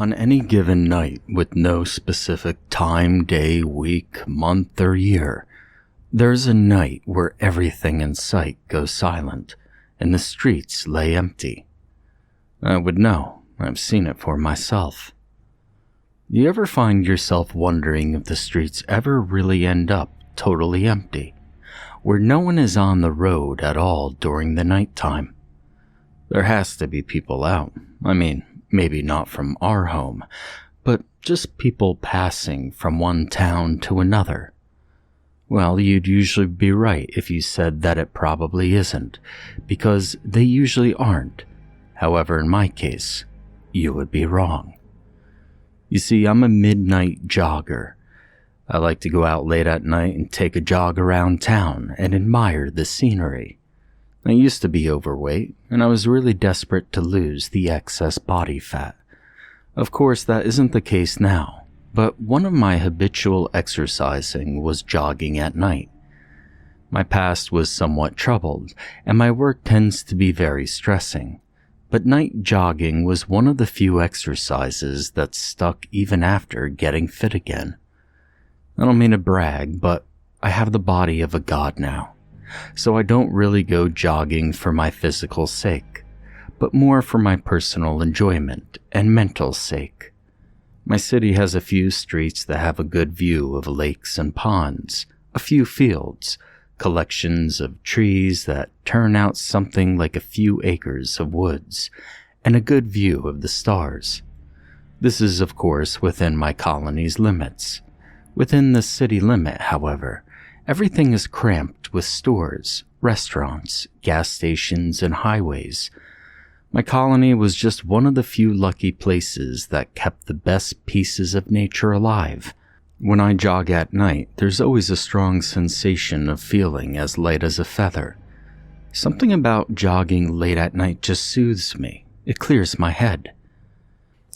On any given night, with no specific time, day, week, month, or year, there's a night where everything in sight goes silent and the streets lay empty. I would know. I've seen it for myself. You ever find yourself wondering if the streets ever really end up totally empty, where no one is on the road at all during the nighttime? There has to be people out. I mean, maybe not from our home, but just people passing from one town to another. Well, you'd usually be right if you said that it probably isn't, because they usually aren't. However, in my case, you would be wrong. You see, I'm a midnight jogger. I like to go out late at night and take a jog around town and admire the scenery. I used to be overweight, and I was really desperate to lose the excess body fat. Of course, that isn't the case now, but one of my habitual exercising was jogging at night. My past was somewhat troubled, and my work tends to be very stressing, but night jogging was one of the few exercises that stuck even after getting fit again. I don't mean to brag, but I have the body of a god now. So I don't really go jogging for my physical sake, but more for my personal enjoyment and mental sake. My city has a few streets that have a good view of lakes and ponds, a few fields, collections of trees that turn out something like a few acres of woods, and a good view of the stars. This is, of course, within my colony's limits. Within the city limit, however, everything is cramped with stores, restaurants, gas stations, and highways. My colony was just one of the few lucky places that kept the best pieces of nature alive. When I jog at night, there's always a strong sensation of feeling as light as a feather. Something about jogging late at night just soothes me. It clears my head.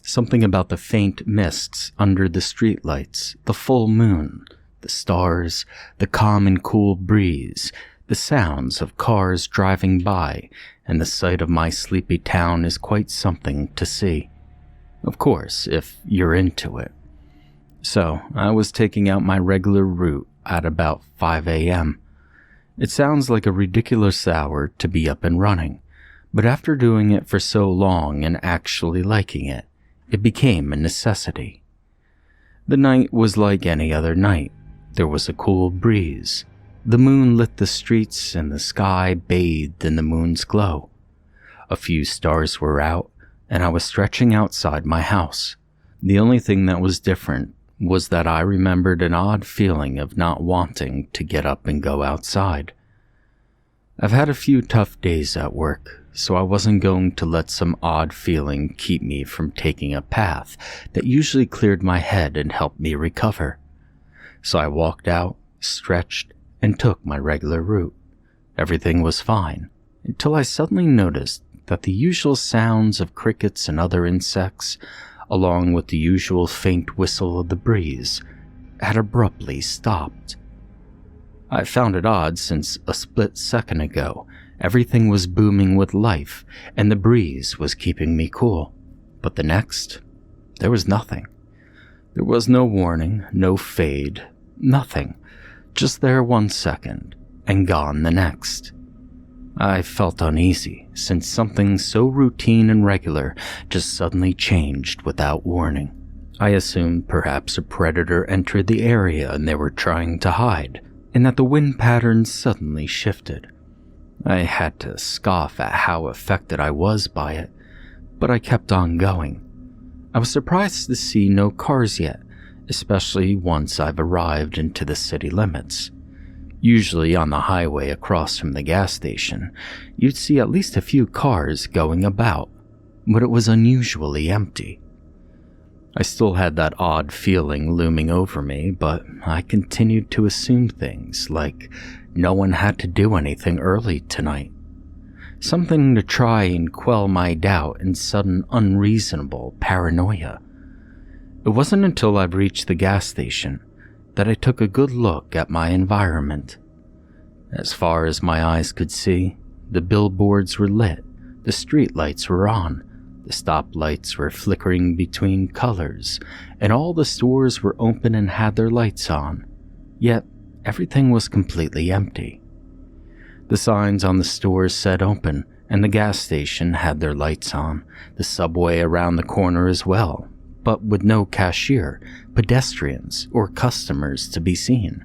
Something about the faint mists under the streetlights, the full moon, the stars, the calm and cool breeze, the sounds of cars driving by, and the sight of my sleepy town is quite something to see. Of course, if you're into it. So, I was taking out my regular route at about 5 a.m. It sounds like a ridiculous hour to be up and running, but after doing it for so long and actually liking it, it became a necessity. The night was like any other night. There was a cool breeze. The moon lit the streets and the sky bathed in the moon's glow. A few stars were out, and I was stretching outside my house. The only thing that was different was that I remembered an odd feeling of not wanting to get up and go outside. I've had a few tough days at work, so I wasn't going to let some odd feeling keep me from taking a path that usually cleared my head and helped me recover. So I walked out, stretched, and took my regular route. Everything was fine, until I suddenly noticed that the usual sounds of crickets and other insects, along with the usual faint whistle of the breeze, had abruptly stopped. I found it odd since a split second ago, everything was booming with life and the breeze was keeping me cool. But the next, there was nothing. There was no warning, no fade, nothing. Just there 1 second and gone the next. I felt uneasy since something so routine and regular just suddenly changed without warning. I assumed perhaps a predator entered the area and they were trying to hide, and that the wind patterns suddenly shifted. I had to scoff at how affected I was by it, but I kept on going. I was surprised to see no cars yet, especially once I've arrived into the city limits. Usually on the highway across from the gas station, you'd see at least a few cars going about, but it was unusually empty. I still had that odd feeling looming over me, but I continued to assume things like no one had to do anything early tonight. Something to try and quell my doubt and sudden unreasonable paranoia. It wasn't until I'd reached the gas station that I took a good look at my environment. As far as my eyes could see, the billboards were lit, the streetlights were on, The stoplights were flickering between colors, and all the stores were open and had their lights on, yet everything was completely empty. The signs on the stores said open, and the gas station had their lights on, the subway around the corner as well, but with no cashier, pedestrians, or customers to be seen.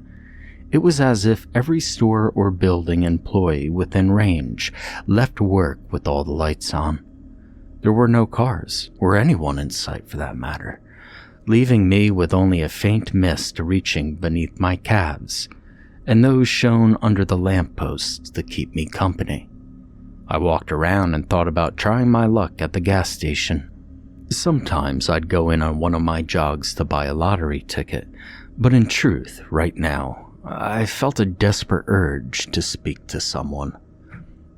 It was as if every store or building employee within range left work with all the lights on. There were no cars, or anyone in sight for that matter, leaving me with only a faint mist reaching beneath my calves, and those shone under the lampposts to keep me company. I walked around and thought about trying my luck at the gas station. Sometimes I'd go in on one of my jogs to buy a lottery ticket, but in truth, right now, I felt a desperate urge to speak to someone.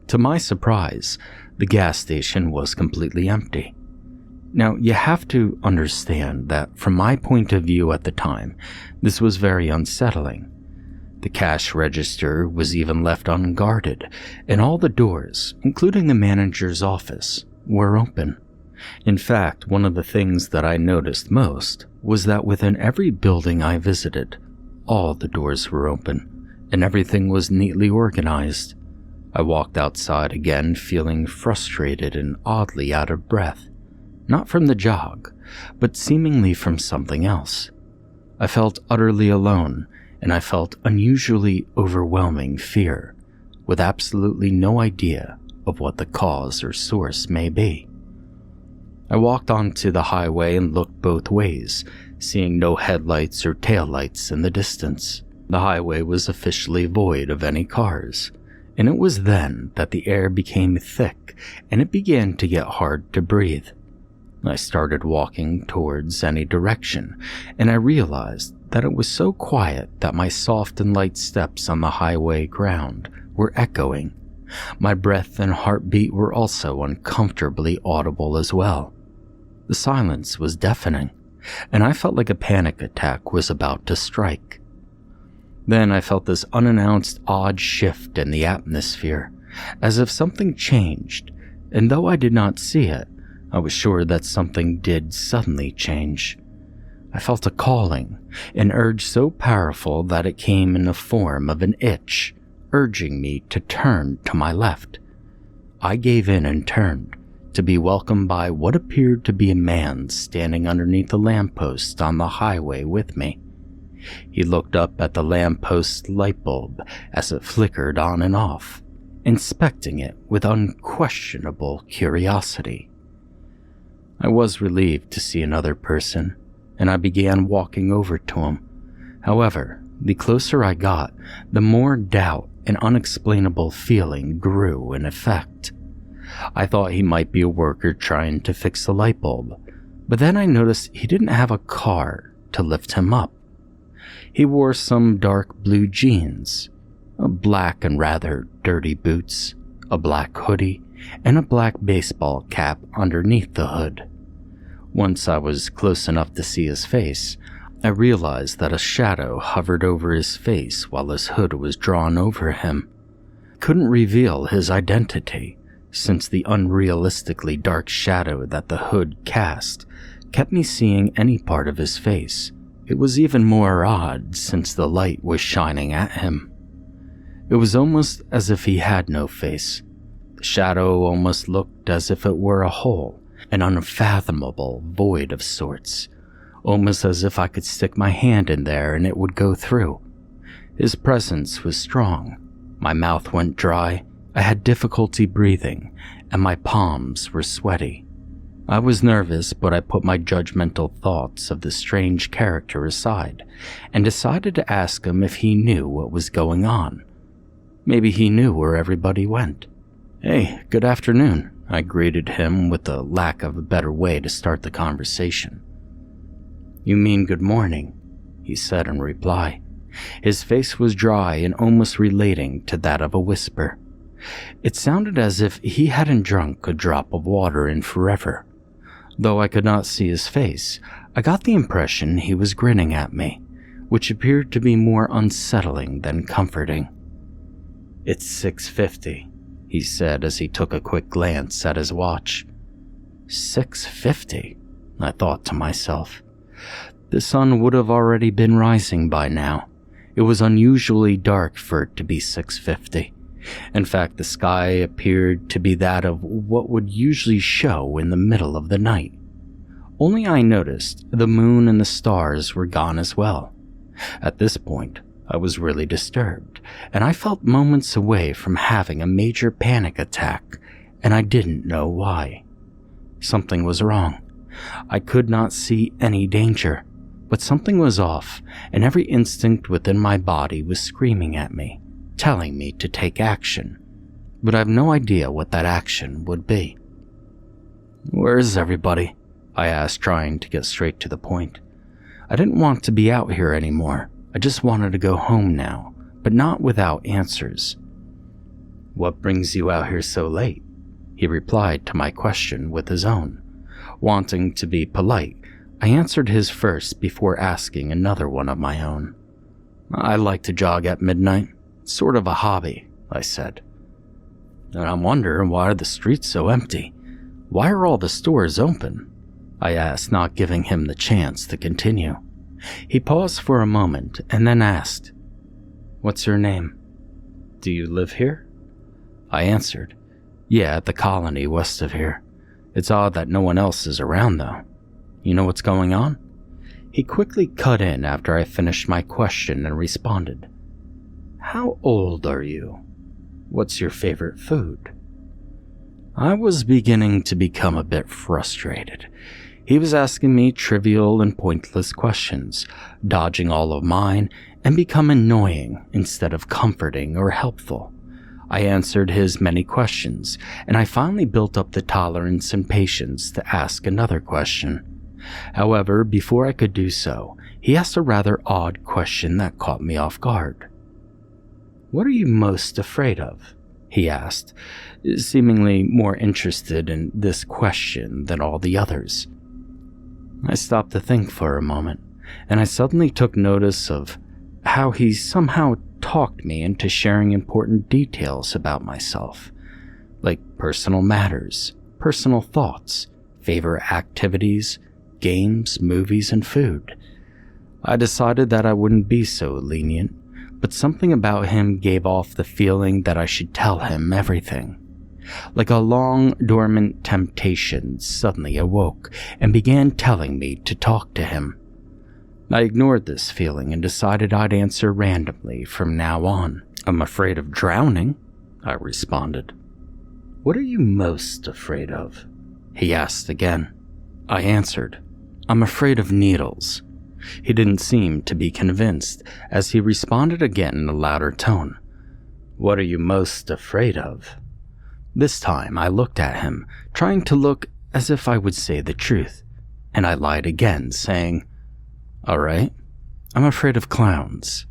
To my surprise, the gas station was completely empty. Now, you have to understand that from my point of view at the time, this was very unsettling. The cash register was even left unguarded, and all the doors, including the manager's office, were open. In fact, one of the things that I noticed most was that within every building I visited, all the doors were open, and everything was neatly organized. I walked outside again feeling frustrated and oddly out of breath, not from the jog, but seemingly from something else. I felt utterly alone, and I felt unusually overwhelming fear, with absolutely no idea of what the cause or source may be. I walked onto the highway and looked both ways, seeing no headlights or taillights in the distance. The highway was officially void of any cars, and it was then that the air became thick and it began to get hard to breathe. I started walking towards any direction, and I realized that it was so quiet that my soft and light steps on the highway ground were echoing. My breath and heartbeat were also uncomfortably audible as well. The silence was deafening, and I felt like a panic attack was about to strike. Then I felt this unannounced odd shift in the atmosphere, as if something changed, and though I did not see it, I was sure that something did suddenly change. I felt a calling, an urge so powerful that it came in the form of an itch, urging me to turn to my left. I gave in and turned, to be welcomed by what appeared to be a man standing underneath the lamppost on the highway with me. He looked up at the lamppost light bulb as it flickered on and off, inspecting it with unquestionable curiosity. I was relieved to see another person, and I began walking over to him. However, the closer I got, the more doubt and unexplainable feeling grew in effect. I thought he might be a worker trying to fix the light bulb, but then I noticed he didn't have a car to lift him up. He wore some dark blue jeans, a black and rather dirty boots, a black hoodie, and a black baseball cap underneath the hood. Once I was close enough to see his face, I realized that a shadow hovered over his face while his hood was drawn over him. Couldn't reveal his identity, since the unrealistically dark shadow that the hood cast kept me seeing any part of his face. It was even more odd since the light was shining at him. It was almost as if he had no face. The shadow almost looked as if it were a hole, an unfathomable void of sorts, almost as if I could stick my hand in there and it would go through. His presence was strong. My mouth went dry, I had difficulty breathing, and my palms were sweaty. I was nervous, but I put my judgmental thoughts of the strange character aside and decided to ask him if he knew what was going on. Maybe he knew where everybody went. "Hey, good afternoon," I greeted him with the lack of a better way to start the conversation. "You mean good morning," he said in reply. His face was dry and almost relating to that of a whisper. It sounded as if he hadn't drunk a drop of water in forever. Though I could not see his face, I got the impression he was grinning at me, which appeared to be more unsettling than comforting. "It's 6:50, he said as he took a quick glance at his watch. 6:50, I thought to myself. The sun would have already been rising by now. It was unusually dark for it to be 6:50. In fact, the sky appeared to be that of what would usually show in the middle of the night. Only I noticed the moon and the stars were gone as well. At this point, I was really disturbed, and I felt moments away from having a major panic attack, and I didn't know why. Something was wrong. I could not see any danger, but something was off, and every instinct within my body was screaming at me, telling me to take action, but I have no idea what that action would be. "Where is everybody?" I asked, trying to get straight to the point. I didn't want to be out here anymore. I just wanted to go home now, but not without answers. "What brings you out here so late?" He replied to my question with his own. Wanting to be polite, I answered his first before asking another one of my own. "I like to jog at midnight. Sort of a hobby," I said. "And I'm wondering, why are the streets so empty? Why are all the stores open?" I asked, not giving him the chance to continue. He paused for a moment and then asked, "What's your name? Do you live here?" I answered, "Yeah, at the colony west of here. It's odd that no one else is around though. You know what's going on?" He quickly cut in after I finished my question and responded, "How old are you? What's your favorite food?" I was beginning to become a bit frustrated. He was asking me trivial and pointless questions, dodging all of mine, and become annoying instead of comforting or helpful. I answered his many questions, and I finally built up the tolerance and patience to ask another question. However, before I could do so, he asked a rather odd question that caught me off guard. "What are you most afraid of?" he asked, seemingly more interested in this question than all the others. I stopped to think for a moment, and I suddenly took notice of how he somehow talked me into sharing important details about myself, like personal matters, personal thoughts, favorite activities, games, movies, and food. I decided that I wouldn't be so lenient, but something about him gave off the feeling that I should tell him everything. Like a long, dormant temptation suddenly awoke and began telling me to talk to him. I ignored this feeling and decided I'd answer randomly from now on. "I'm afraid of drowning," I responded. "What are you most afraid of?" he asked again. I answered, "I'm afraid of needles." He didn't seem to be convinced, as he responded again in a louder tone. "What are you most afraid of?" This time I looked at him, trying to look as if I would say the truth, and I lied again, saying, "All right, I'm afraid of clowns."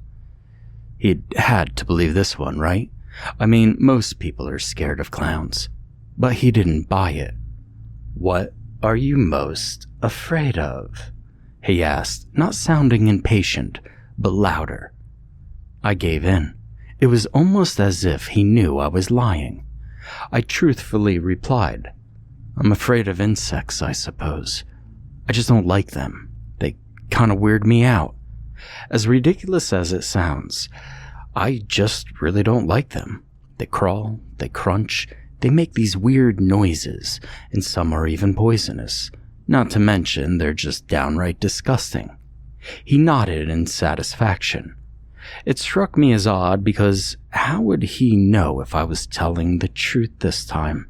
He'd had to believe this one, right? I mean, most people are scared of clowns. But he didn't buy it. "What are you most afraid of?" he asked, not sounding impatient, but louder. I gave in. It was almost as if he knew I was lying. I truthfully replied, "I'm afraid of insects, I suppose. I just don't like them. They kind of weird me out. As ridiculous as it sounds, I just really don't like them. They crawl, they crunch, they make these weird noises, and some are even poisonous. Not to mention, they're just downright disgusting." He nodded in satisfaction. It struck me as odd because how would he know if I was telling the truth this time?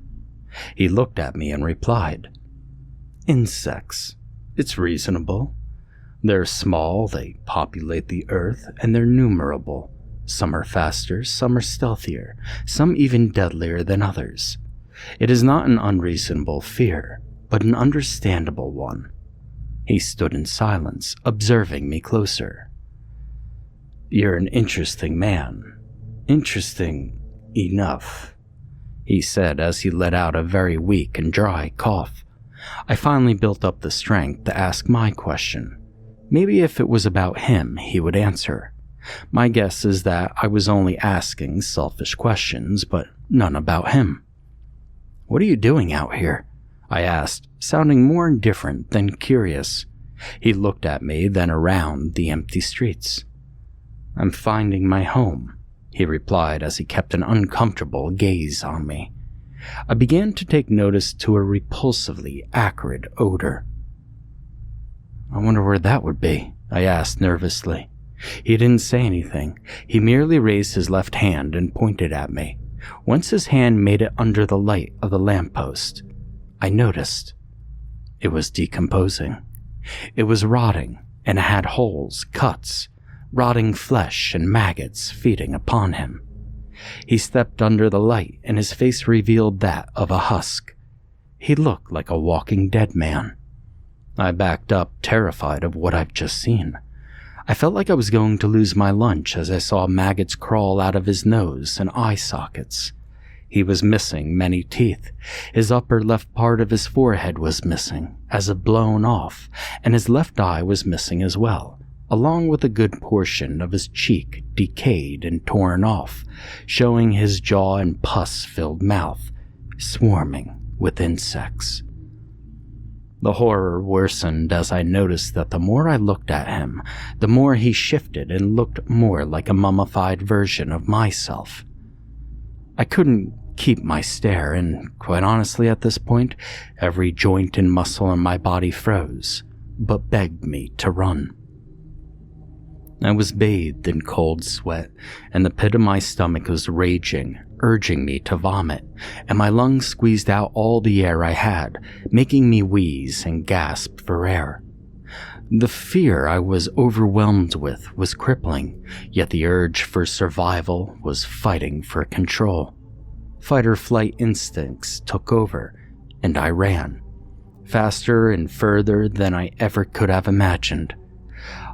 He looked at me and replied, "Insects. It's reasonable. They're small, they populate the earth, and they're numerable. Some are faster, some are stealthier, some even deadlier than others. It is not an unreasonable fear, but an understandable one." He stood in silence, observing me closer. "You're an interesting man. Interesting enough," he said as he let out a very weak and dry cough. I finally built up the strength to ask my question. Maybe if it was about him, he would answer. My guess is that I was only asking selfish questions, but none about him. "What are you doing out here?" I asked, sounding more indifferent than curious. He looked at me, then around the empty streets. "I'm finding my home," he replied as he kept an uncomfortable gaze on me. I began to take notice to a repulsively acrid odor. "I wonder where that would be," I asked nervously. He didn't say anything. He merely raised his left hand and pointed at me. Once his hand made it under the light of the lamppost, I noticed it was decomposing. It was rotting, and it had holes, cuts, rotting flesh, and maggots feeding upon him. He stepped under the light, and his face revealed that of a husk. He looked like a walking dead man. I backed up, terrified of what I've just seen. I felt like I was going to lose my lunch as I saw maggots crawl out of his nose and eye sockets. He was missing many teeth. His upper left part of his forehead was missing, as if blown off, and his left eye was missing as well, along with a good portion of his cheek decayed and torn off, showing his jaw and pus-filled mouth swarming with insects. The horror worsened as I noticed that the more I looked at him, the more he shifted and looked more like a mummified version of myself. I couldn't keep my stare, and quite honestly at this point, every joint and muscle in my body froze, but begged me to run. I was bathed in cold sweat, and the pit of my stomach was raging, urging me to vomit, and my lungs squeezed out all the air I had, making me wheeze and gasp for air. The fear I was overwhelmed with was crippling, yet the urge for survival was fighting for control. Fight-or-flight instincts took over, and I ran, faster and further than I ever could have imagined.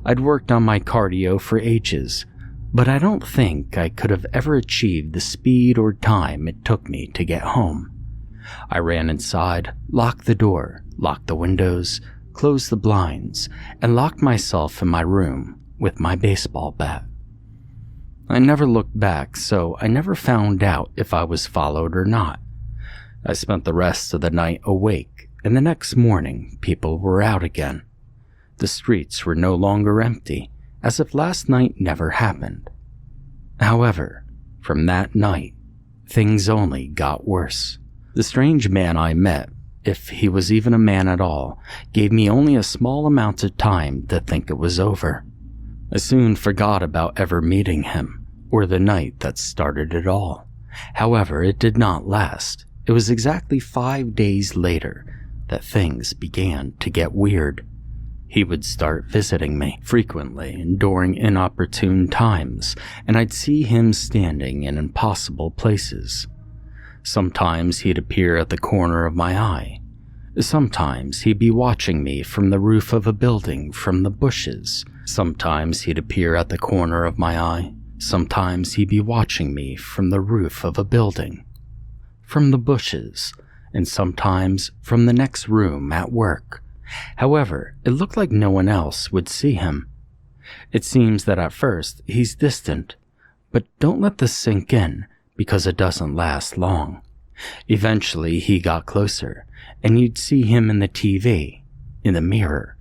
I'd worked on my cardio for ages, but I don't think I could have ever achieved the speed or time it took me to get home. I ran inside, locked the door, locked the windows, closed the blinds, and locked myself in my room with my baseball bat. I never looked back, so I never found out if I was followed or not. I spent the rest of the night awake, and the next morning people were out again. The streets were no longer empty, as if last night never happened. However, from that night, things only got worse. The strange man I met, if he was even a man at all, gave me only a small amount of time to think it was over. I soon forgot about ever meeting him, or the night that started it all. However, it did not last. It was exactly 5 days later that things began to get weird. He would start visiting me frequently and during inopportune times, and I'd see him standing in impossible places. Sometimes he'd appear at the corner of my eye. Sometimes he'd be watching me from the roof of a building from the bushes. Sometimes he'd appear at the corner of my eye. Sometimes he'd be watching me from the roof of a building, from the bushes, and sometimes from the next room at work. However, it looked like no one else would see him. It seems that at first he's distant, but don't let this sink in because it doesn't last long. Eventually he got closer, and you'd see him in the TV, in the mirror,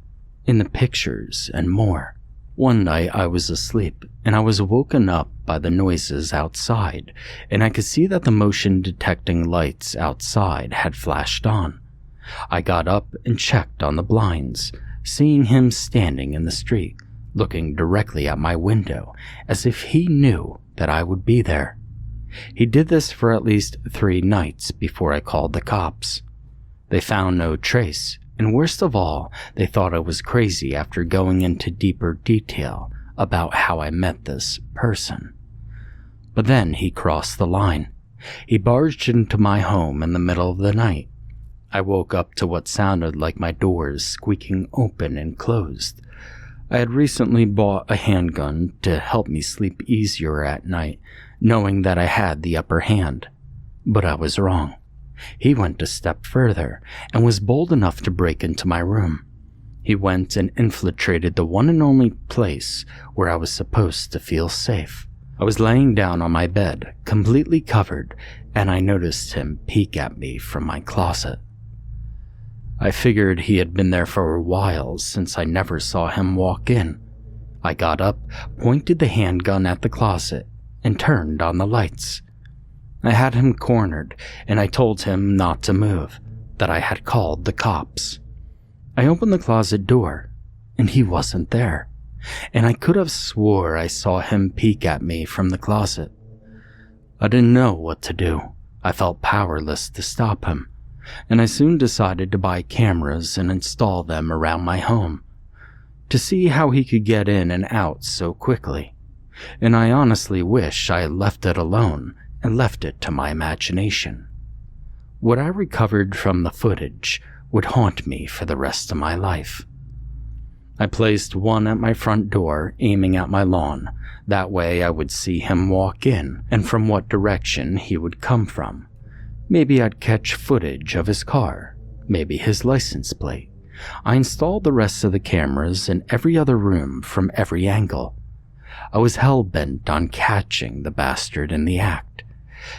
in the pictures, and more. One night I was asleep, and I was woken up by the noises outside, and I could see that the motion detecting lights outside had flashed on. I got up and checked on the blinds, seeing him standing in the street, looking directly at my window, as if he knew that I would be there. He did this for at least 3 nights before I called the cops. They found no trace, and worst of all, they thought I was crazy after going into deeper detail about how I met this person. But then he crossed the line. He barged into my home in the middle of the night. I woke up to what sounded like my doors squeaking open and closed. I had recently bought a handgun to help me sleep easier at night, knowing that I had the upper hand. But I was wrong. He went a step further and was bold enough to break into my room. He went and infiltrated the one and only place where I was supposed to feel safe. I was laying down on my bed, completely covered, and I noticed him peek at me from my closet. I figured he had been there for a while since I never saw him walk in. I got up, pointed the handgun at the closet, and turned on the lights. I had him cornered, and I told him not to move, that I had called the cops. I opened the closet door, and he wasn't there, and I could have swore I saw him peek at me from the closet. I didn't know what to do. I felt powerless to stop him, and I soon decided to buy cameras and install them around my home, to see how he could get in and out so quickly, and I honestly wish I had left it alone and left it to my imagination. What I recovered from the footage would haunt me for the rest of my life. I placed one at my front door, aiming at my lawn. That way I would see him walk in and from what direction he would come from. Maybe I'd catch footage of his car, maybe his license plate. I installed the rest of the cameras in every other room from every angle. I was hell-bent on catching the bastard in the act,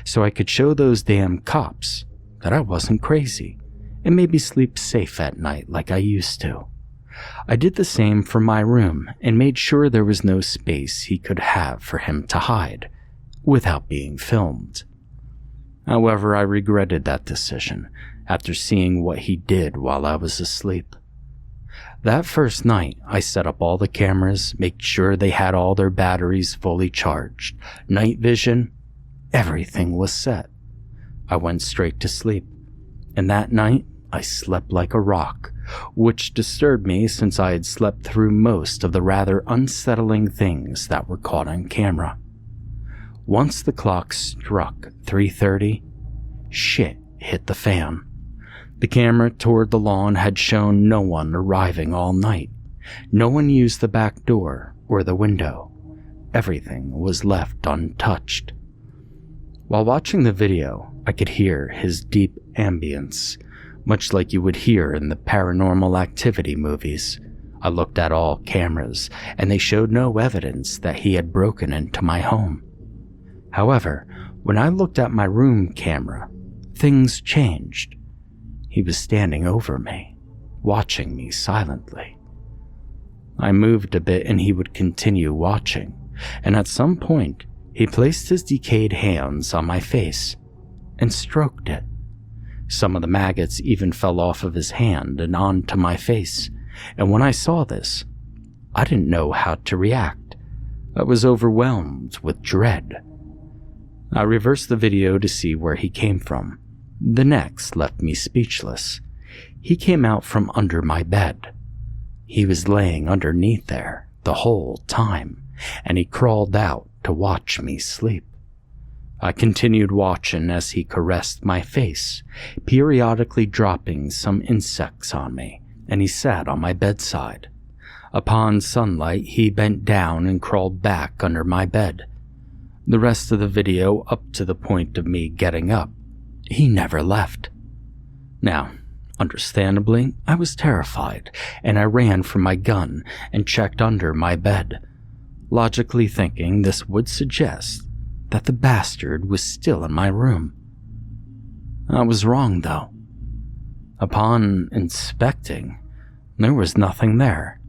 so I could show those damn cops that I wasn't crazy and maybe sleep safe at night like I used to. I did the same for my room and made sure there was no space he could have for him to hide without being filmed. However, I regretted that decision after seeing what he did while I was asleep. That first night, I set up all the cameras, made sure they had all their batteries fully charged, night vision, everything was set. I went straight to sleep, and that night, I slept like a rock, which disturbed me since I had slept through most of the rather unsettling things that were caught on camera. Once the clock struck 3:30, shit hit the fan. The camera toward the lawn had shown no one arriving all night. No one used the back door or the window. Everything was left untouched. While watching the video, I could hear his deep ambience, much like you would hear in the Paranormal Activity movies. I looked at all cameras, and they showed no evidence that he had broken into my home. However, when I looked at my room camera, things changed. He was standing over me, watching me silently. I moved a bit and he would continue watching, and at some point, he placed his decayed hands on my face and stroked it. Some of the maggots even fell off of his hand and onto my face, and when I saw this, I didn't know how to react. I was overwhelmed with dread. I reversed the video to see where he came from. The next left me speechless. He came out from under my bed. He was laying underneath there the whole time, and he crawled out to watch me sleep. I continued watching as he caressed my face, periodically dropping some insects on me, and he sat on my bedside. Upon sunlight, he bent down and crawled back under my bed. The rest of the video, up to the point of me getting up, he never left. Now, understandably, I was terrified, and I ran for my gun and checked under my bed, logically thinking this would suggest that the bastard was still in my room. I was wrong, though. Upon inspecting, there was nothing there.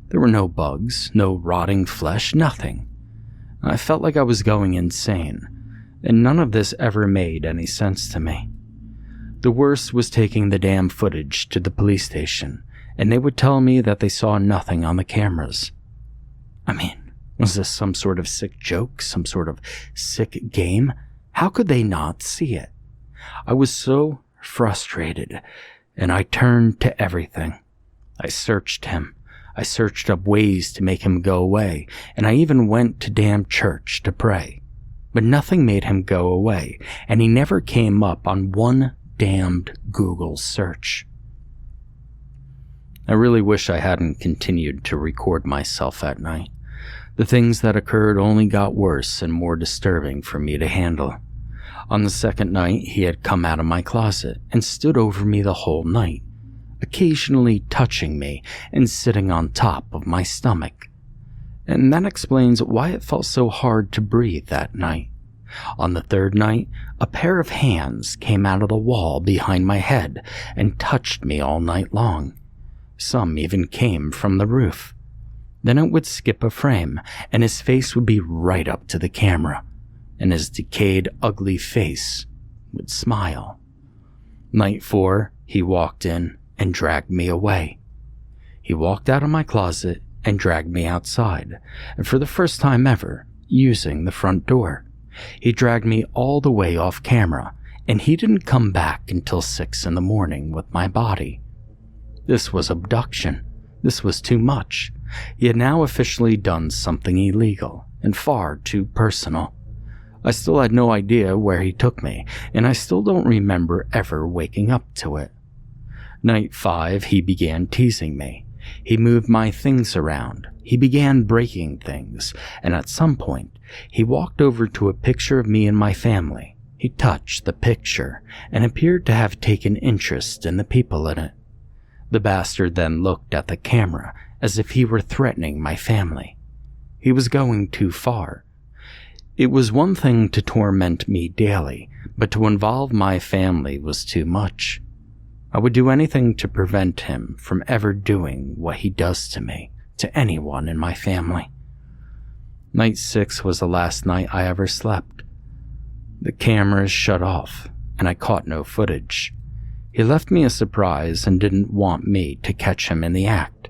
There were no bugs, no rotting flesh, nothing. I felt like I was going insane, and none of this ever made any sense to me. The worst was taking the damn footage to the police station, and they would tell me that they saw nothing on the cameras. I mean, was this some sort of sick joke, some sort of sick game? How could they not see it? I was so frustrated, and I turned to everything. I searched him. I searched up ways to make him go away, and I even went to damn church to pray. But nothing made him go away, and he never came up on one damned Google search. I really wish I hadn't continued to record myself at night. The things that occurred only got worse and more disturbing for me to handle. On the second night, he had come out of my closet and stood over me the whole night, occasionally touching me and sitting on top of my stomach. And that explains why it felt so hard to breathe that night. On the third night, a pair of hands came out of the wall behind my head and touched me all night long. Some even came from the roof. Then it would skip a frame, and his face would be right up to the camera, and his decayed, ugly face would smile. Night 4, he walked in and dragged me away. He walked out of my closet and dragged me outside, and for the first time ever, using the front door. He dragged me all the way off camera, and he didn't come back until 6 in the morning with my body. This was abduction. This was too much. He had now officially done something illegal and far too personal. I still had no idea where he took me, and I still don't remember ever waking up to it. Night 5, he began teasing me. He moved my things around. He began breaking things, and at some point, he walked over to a picture of me and my family. He touched the picture and appeared to have taken interest in the people in it. The bastard then looked at the camera as if he were threatening my family. He was going too far. It was one thing to torment me daily, but to involve my family was too much. I would do anything to prevent him from ever doing what he does to me, to anyone in my family. Night 6 was the last night I ever slept. The cameras shut off, and I caught no footage. He left me a surprise and didn't want me to catch him in the act.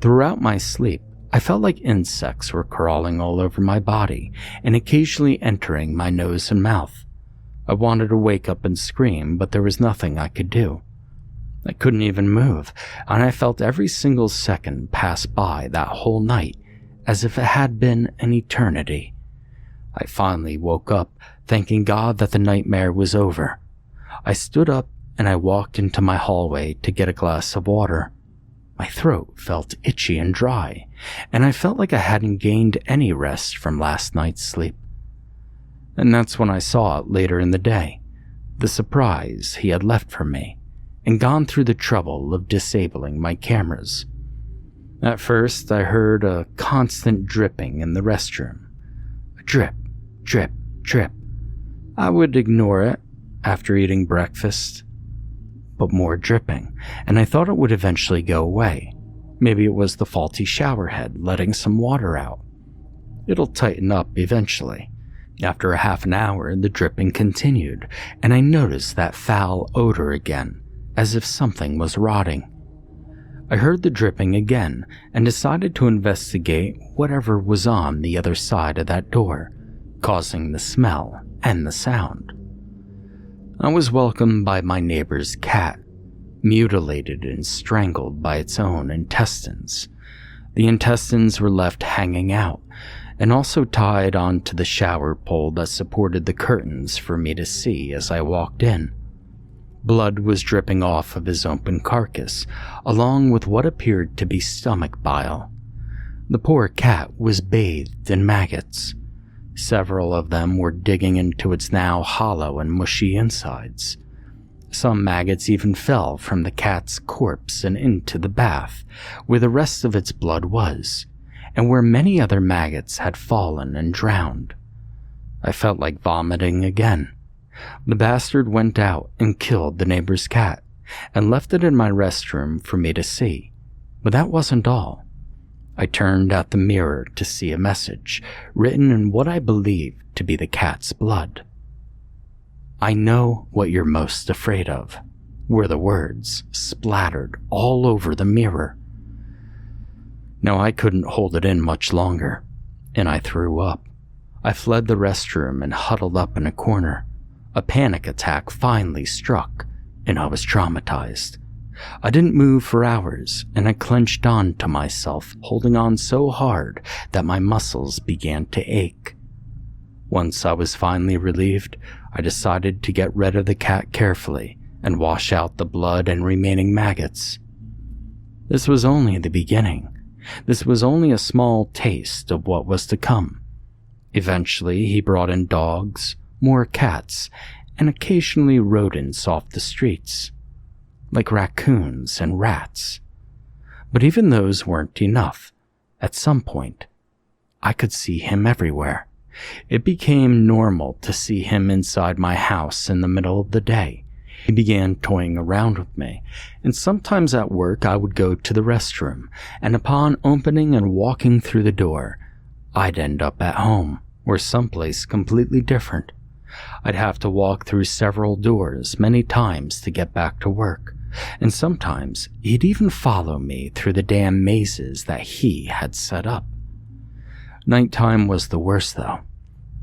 Throughout my sleep, I felt like insects were crawling all over my body and occasionally entering my nose and mouth. I wanted to wake up and scream, but there was nothing I could do. I couldn't even move, and I felt every single second pass by that whole night as if it had been an eternity. I finally woke up, thanking God that the nightmare was over. I stood up and I walked into my hallway to get a glass of water. My throat felt itchy and dry, and I felt like I hadn't gained any rest from last night's sleep. And that's when I saw it later in the day, the surprise he had left for me, and gone through the trouble of disabling my cameras. At first, I heard a constant dripping in the restroom. A drip, drip, drip. I would ignore it after eating breakfast. But more dripping, and I thought it would eventually go away. Maybe it was the faulty shower head letting some water out. It'll tighten up eventually. After a half an hour, the dripping continued, and I noticed that foul odor again, as if something was rotting. I heard the dripping again and decided to investigate whatever was on the other side of that door, causing the smell and the sound. I was welcomed by my neighbor's cat, mutilated and strangled by its own intestines. The intestines were left hanging out, and also tied onto the shower pole that supported the curtains for me to see as I walked in. Blood was dripping off of his open carcass, along with what appeared to be stomach bile. The poor cat was bathed in maggots. Several of them were digging into its now hollow and mushy insides. Some maggots even fell from the cat's corpse and into the bath, where the rest of its blood was, and where many other maggots had fallen and drowned. I felt like vomiting again. The bastard went out and killed the neighbor's cat, and left it in my restroom for me to see. But that wasn't all. I turned at the mirror to see a message, written in what I believed to be the cat's blood. "I know what you're most afraid of," were the words, splattered all over the mirror. Now I couldn't hold it in much longer, and I threw up. I fled the restroom and huddled up in a corner. A panic attack finally struck, and I was traumatized. I didn't move for hours, and I clenched on to myself, holding on so hard that my muscles began to ache. Once I was finally relieved, I decided to get rid of the cat carefully and wash out the blood and remaining maggots. This was only the beginning. This was only a small taste of what was to come. Eventually, he brought in dogs, more cats, and occasionally rodents off the streets, like raccoons and rats. But even those weren't enough. At some point, I could see him everywhere, It became normal to see him inside my house in the middle of the day. He began toying around with me, and sometimes at work I would go to the restroom, and upon opening and walking through the door, I'd end up at home, or someplace completely different. I'd have to walk through several doors many times to get back to work, and sometimes he'd even follow me through the damn mazes that he had set up. Nighttime was the worst though.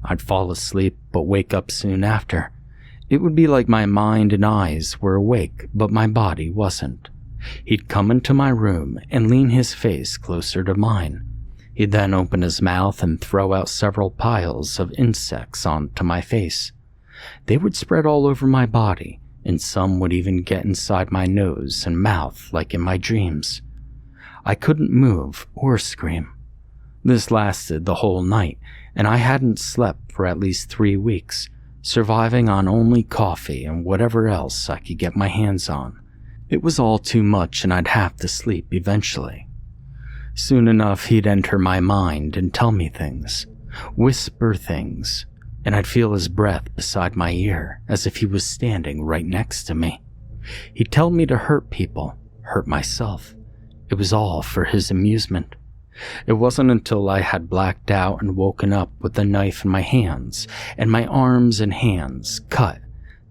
I'd fall asleep but wake up soon after. It would be like my mind and eyes were awake, but my body wasn't. He'd come into my room and lean his face closer to mine. He'd then open his mouth and throw out several piles of insects onto my face. They would spread all over my body, and some would even get inside my nose and mouth like in my dreams. I couldn't move or scream. This lasted the whole night, and I hadn't slept for at least 3 weeks, surviving on only coffee and whatever else I could get my hands on. It was all too much, and I'd have to sleep eventually. Soon enough, he'd enter my mind and tell me things, whisper things, and I'd feel his breath beside my ear as if he was standing right next to me. He'd tell me to hurt people, hurt myself. It was all for his amusement. It wasn't until I had blacked out and woken up with the knife in my hands and my arms and hands cut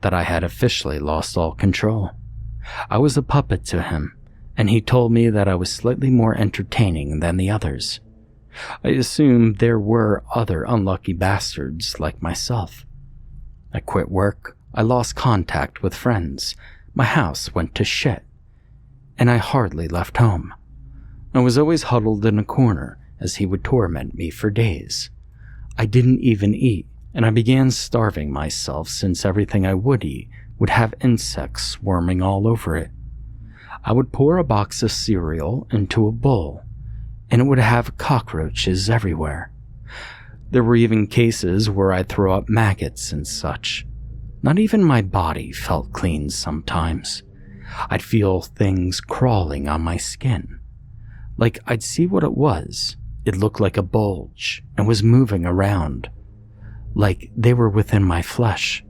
that I had officially lost all control. I was a puppet to him, and he told me that I was slightly more entertaining than the others. I assumed there were other unlucky bastards like myself. I quit work, I lost contact with friends, my house went to shit, and I hardly left home. I was always huddled in a corner as he would torment me for days. I didn't even eat, and I began starving myself since everything I would eat would have insects swarming all over it. I would pour a box of cereal into a bowl, and it would have cockroaches everywhere. There were even cases where I'd throw up maggots and such. Not even my body felt clean sometimes. I'd feel things crawling on my skin. Like I'd see what it was. It looked like a bulge and was moving around, like they were within my flesh.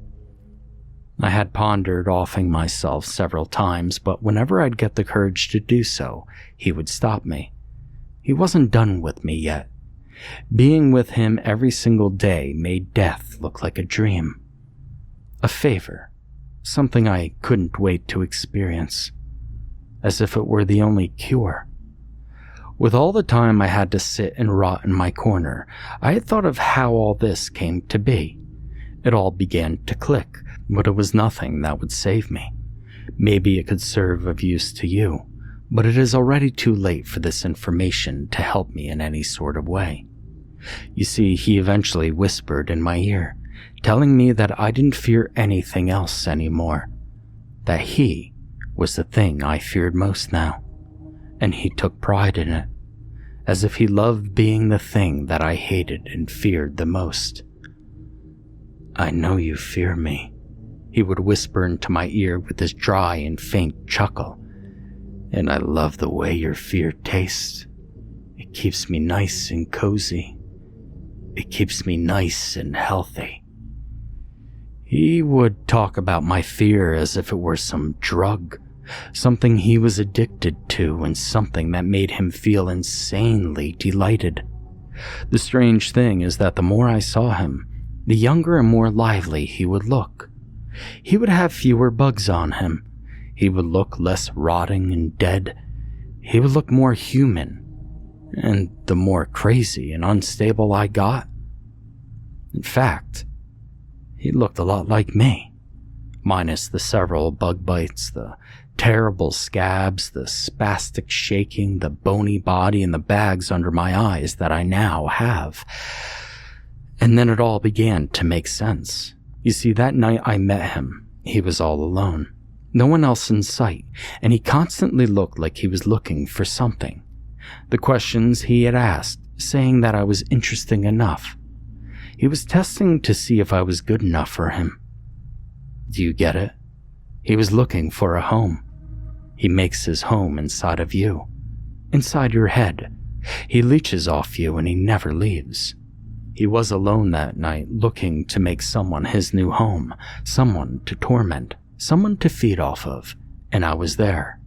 I had pondered offing myself several times, but whenever I'd get the courage to do so, he would stop me. He wasn't done with me yet. Being with him every single day made death look like a dream. A favor, something I couldn't wait to experience, as if it were the only cure. With all the time I had to sit and rot in my corner, I had thought of how all this came to be. It all began to click, but it was nothing that would save me. Maybe it could serve of use to you, but it is already too late for this information to help me in any sort of way. You see, he eventually whispered in my ear, telling me that I didn't fear anything else anymore, that he was the thing I feared most now. And he took pride in it, as if he loved being the thing that I hated and feared the most. "I know you fear me," he would whisper into my ear with his dry and faint chuckle, "and I love the way your fear tastes. It keeps me nice and cozy. It keeps me nice and healthy." He would talk about my fear as if it were some drug, something he was addicted to, and something that made him feel insanely delighted. The strange thing is that the more I saw him, the younger and more lively he would look. He would have fewer bugs on him. He would look less rotting and dead. He would look more human. And the more crazy and unstable I got, in fact, he looked a lot like me, minus the several bug bites, the terrible scabs, the spastic shaking, the bony body, and the bags under my eyes that I now have. And then it all began to make sense. You see, that night I met him, he was all alone. No one else in sight, and he constantly looked like he was looking for something. The questions he had asked, saying that I was interesting enough. He was testing to see if I was good enough for him. Do you get it? He was looking for a home. He makes his home inside of you, inside your head. He leeches off you and he never leaves. He was alone that night, looking to make someone his new home, someone to torment, someone to feed off of, and I was there.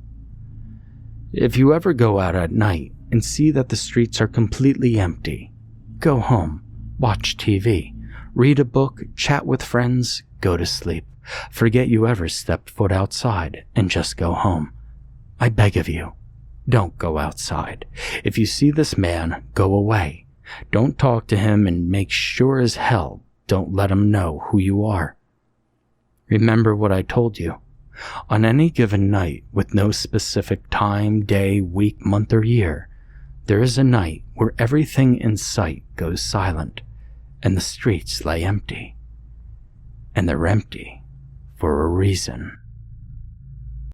If you ever go out at night and see that the streets are completely empty, go home, watch TV, read a book, chat with friends, go to sleep. Forget you ever stepped foot outside and just go home. I beg of you, don't go outside. If you see this man, go away. Don't talk to him, and make sure as hell don't let him know who you are. Remember what I told you. On any given night, with no specific time, day, week, month, or year, there is a night where everything in sight goes silent, and the streets lay empty. And they're empty for a reason.